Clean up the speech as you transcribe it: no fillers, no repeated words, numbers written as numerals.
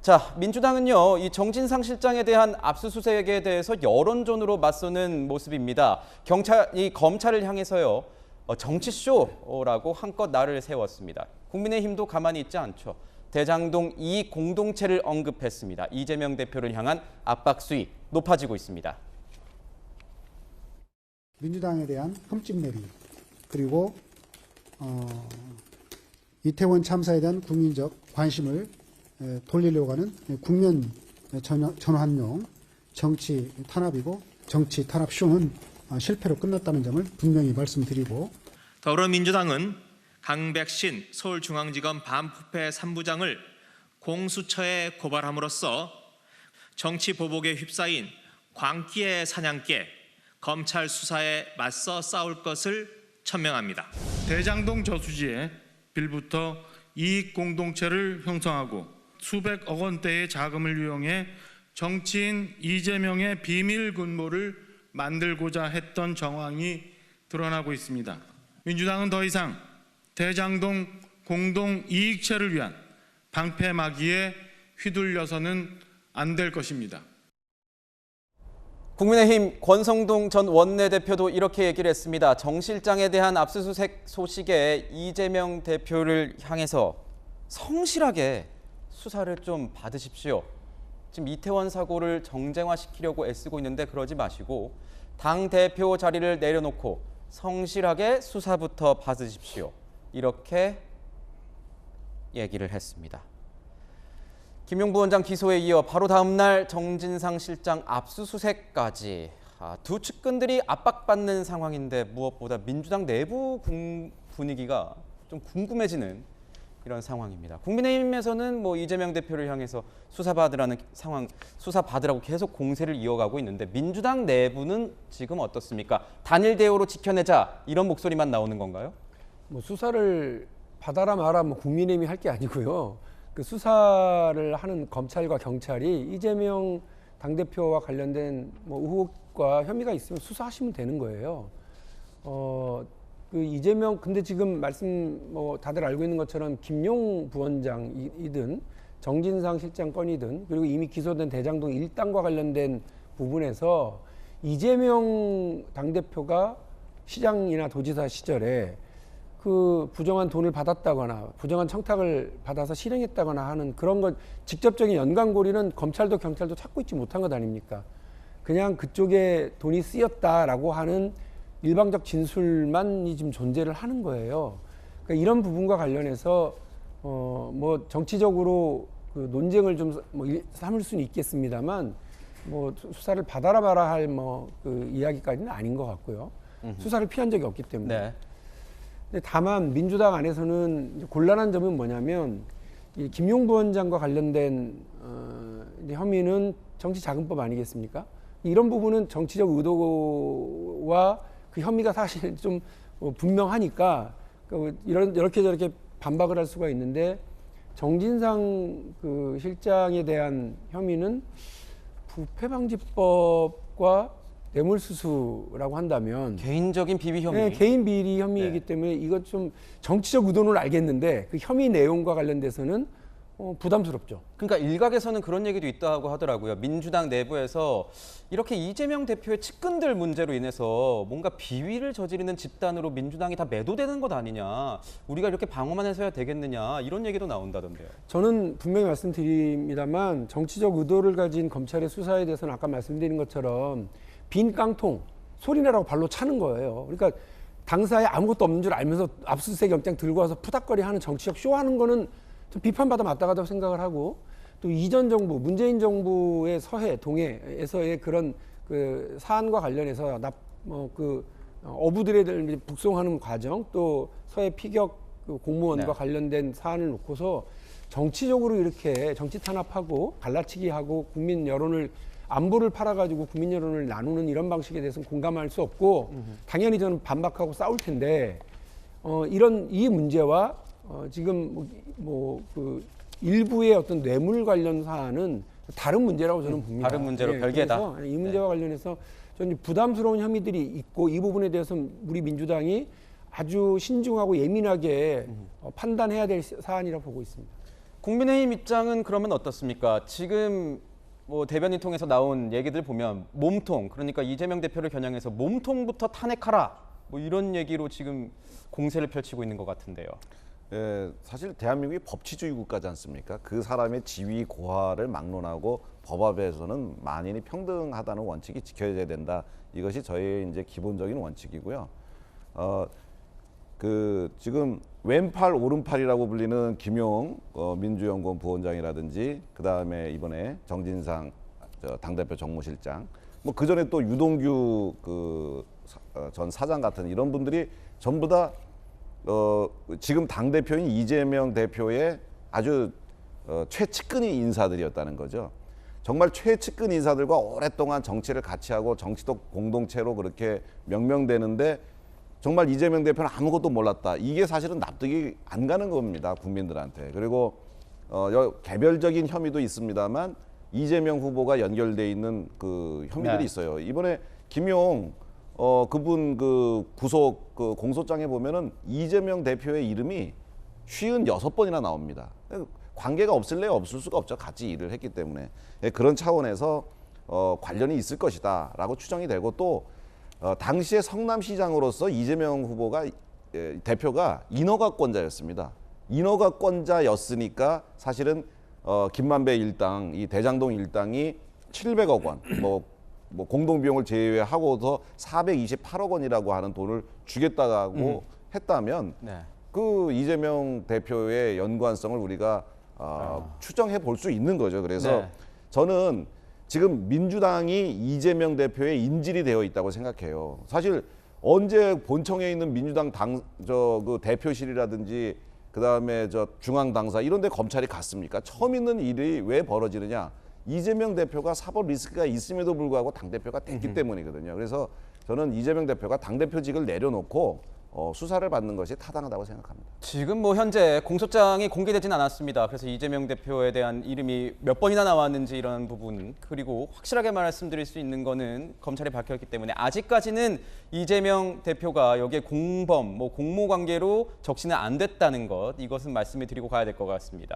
자, 민주당은요, 이 정진상 실장에 대한 압수수색에 대해서 여론전으로 맞서는 모습입니다. 검찰을 향해서요, 정치쇼라고 한껏 날을 세웠습니다. 국민의힘도 가만히 있지 않죠. 대장동 이익 공동체를 언급했습니다. 이재명 대표를 향한 압박 수위 높아지고 있습니다. 민주당에 대한 흠집내기, 그리고 이태원 참사에 대한 국민적 관심을 돌리려고 하는 국면 전환용 정치 탄압이고, 정치 탄압 쇼는 실패로 끝났다는 점을 분명히 말씀드리고, 더불어민주당은 강백신 서울중앙지검 반부패 3부장을 공수처에 고발함으로써 정치 보복에 휩싸인 광기의 사냥개 검찰 수사에 맞서 싸울 것을 천명합니다. 대장동 저수지에 빌부터 이익 공동체를 형성하고 수백억 원대의 자금을 이용해 정치인 이재명의 비밀 군모를 만들고자 했던 정황이 드러나고 있습니다. 민주당은 더 이상 대장동 공동 이익체를 위한 방패 막이에 휘둘려서는 안 될 것입니다. 국민의힘 권성동 전 원내대표도 이렇게 얘기를 했습니다. 정 실장에 대한 압수수색 소식에 이재명 대표를 향해서 성실하게 수사를 좀 받으십시오. 지금 이태원 사고를 정쟁화시키려고 애쓰고 있는데 그러지 마시고 당대표 자리를 내려놓고 성실하게 수사부터 받으십시오. 이렇게 얘기를 했습니다. 김용부 원장 기소에 이어 바로 다음 날 정진상 실장 압수수색까지 두 측근들이 압박받는 상황인데 무엇보다 민주당 내부 분위기가 좀 궁금해지는 이런 상황입니다. 국민의힘에서는 이재명 대표를 향해서 수사 받으라고 계속 공세를 이어가고 있는데 민주당 내부는 지금 어떻습니까? 단일 대우로 지켜내자 이런 목소리만 나오는 건가요? 수사를 받아라 마라 국민의힘이 할 게 아니고요. 그 수사를 하는 검찰과 경찰이 이재명 당대표와 관련된 의혹과 혐의가 있으면 수사하시면 되는 거예요. 그 이재명 근데 지금 다들 알고 있는 것처럼 김용 부원장이든 정진상 실장 건이든 그리고 이미 기소된 대장동 일당과 관련된 부분에서 이재명 당대표가 시장이나 도지사 시절에 그 부정한 돈을 받았다거나 부정한 청탁을 받아서 실행했다거나 하는 그런 것 직접적인 연관고리는 검찰도 경찰도 찾고 있지 못한 것 아닙니까? 그냥 그쪽에 돈이 쓰였다라고 하는 일방적 진술만이 지금 존재를 하는 거예요. 그러니까 이런 부분과 관련해서 정치적으로 그 논쟁을 좀 삼을 수는 있겠습니다만 수사를 받아라 마라 할 그 이야기까지는 아닌 것 같고요. 수사를 피한 적이 없기 때문에. 네. 근데 다만 민주당 안에서는 곤란한 점은 뭐냐면 이 김용 부원장과 관련된 혐의는 정치자금법 아니겠습니까? 이런 부분은 정치적 의도와 그 혐의가 사실 좀 분명하니까 이렇게 저렇게 반박을 할 수가 있는데 정진상 그 실장에 대한 혐의는 부패방지법과 뇌물수수라고 한다면 개인적인 비위 혐의. 네, 개인 비리 혐의이기 때문에 이것 좀 정치적 의도는 알겠는데 그 혐의 내용과 관련돼서는 부담스럽죠. 그러니까 일각에서는 그런 얘기도 있다고 하더라고요. 민주당 내부에서 이렇게 이재명 대표의 측근들 문제로 인해서 뭔가 비위를 저지르는 집단으로 민주당이 다 매도되는 것 아니냐. 우리가 이렇게 방어만 해서야 되겠느냐. 이런 얘기도 나온다던데요. 저는 분명히 말씀드립니다만 정치적 의도를 가진 검찰의 수사에 대해서는 아까 말씀드린 것처럼 빈 깡통, 소리내라고 발로 차는 거예요. 그러니까 당사에 아무것도 없는 줄 알면서 압수수색 영장 들고 와서 푸닥거리 하는 정치적 쇼하는 거는 좀 비판받아 마땅하다고 생각을 하고 또 이전 정부, 문재인 정부의 서해, 동해에서의 그런 그 사안과 관련해서 어부들에 북송하는 과정 또 서해 피격 그 공무원과 관련된 사안을 놓고서 정치적으로 이렇게 정치 탄압하고 갈라치기하고 국민 여론을 안보를 팔아가지고 국민 여론을 나누는 이런 방식에 대해서는 공감할 수 없고 당연히 저는 반박하고 싸울 텐데 이 문제와 지금 그 일부의 어떤 뇌물 관련 사안은 다른 문제라고 저는 봅니다. 다른 문제로 별개다. 그래서 이 문제와 관련해서 저는 부담스러운 혐의들이 있고 이 부분에 대해서 우리 민주당이 아주 신중하고 예민하게 판단해야 될 사안이라고 보고 있습니다. 국민의힘 입장은 그러면 어떻습니까? 지금 뭐 대변인 통해서 나온 얘기들 보면 몸통, 그러니까 이재명 대표를 겨냥해서 몸통부터 탄핵하라, 뭐 이런 얘기로 지금 공세를 펼치고 있는 것 같은데요. 예, 사실 대한민국이 법치주의 국가지 않습니까? 그 사람의 지위 고하를 막론하고 법 앞에서는 만인이 평등하다는 원칙이 지켜져야 된다. 이것이 저희의 이제 기본적인 원칙이고요. 지금 왼팔 오른팔이라고 불리는 김용 민주연구원 부원장이라든지 그 다음에 이번에 정진상 당대표 정무실장, 뭐 그 전에 또 유동규 전 사장 같은 이런 분들이 전부 다 지금 당 대표인 이재명 대표의 아주 최측근 인사들이었다는 거죠. 정말 최측근 인사들과 오랫동안 정치를 같이 하고 정치도 공동체로 그렇게 명명되는데 정말 이재명 대표는 아무것도 몰랐다. 이게 사실은 납득이 안 가는 겁니다, 국민들한테. 그리고 개별적인 혐의도 있습니다만 이재명 후보가 연결돼 있는 그 혐의들이 네. 있어요. 이번에 김용 그분 구속 공소장에 보면은 이재명 대표의 이름이 56번이나 나옵니다. 관계가 없을래야 없을 수가 없죠. 같이 일을 했기 때문에. 그런 차원에서 관련이 있을 것이다라고 추정이 되고 또 당시에 성남시장으로서 이재명 후보가 대표가 인허가권자였습니다. 인허가권자였으니까 사실은 김만배 일당, 이 대장동 일당이 700억 원, 뭐 공동비용을 제외하고서 428억 원이라고 하는 돈을 주겠다고 했다면 네. 그 이재명 대표의 연관성을 우리가 추정해 볼 수 있는 거죠. 그래서 네. 저는 지금 민주당이 이재명 대표의 인질이 되어 있다고 생각해요. 사실 언제 본청에 있는 민주당 그 대표실이라든지 그 다음에 중앙 당사 이런 데 검찰이 갔습니까? 처음 있는 일이 왜 벌어지느냐? 이재명 대표가 사법 리스크가 있음에도 불구하고 당대표가 됐기 때문이거든요. 그래서 저는 이재명 대표가 당대표직을 내려놓고 수사를 받는 것이 타당하다고 생각합니다. 지금 뭐 현재 공소장이 공개되진 않았습니다. 그래서 이재명 대표에 대한 이름이 몇 번이나 나왔는지 이런 부분, 그리고 확실하게 말씀드릴 수 있는 거는 검찰이 밝혔기 때문에 아직까지는 이재명 대표가 여기에 공범, 뭐 공모 관계로 적시는 안 됐다는 것, 이것은 말씀을 드리고 가야 될 것 같습니다.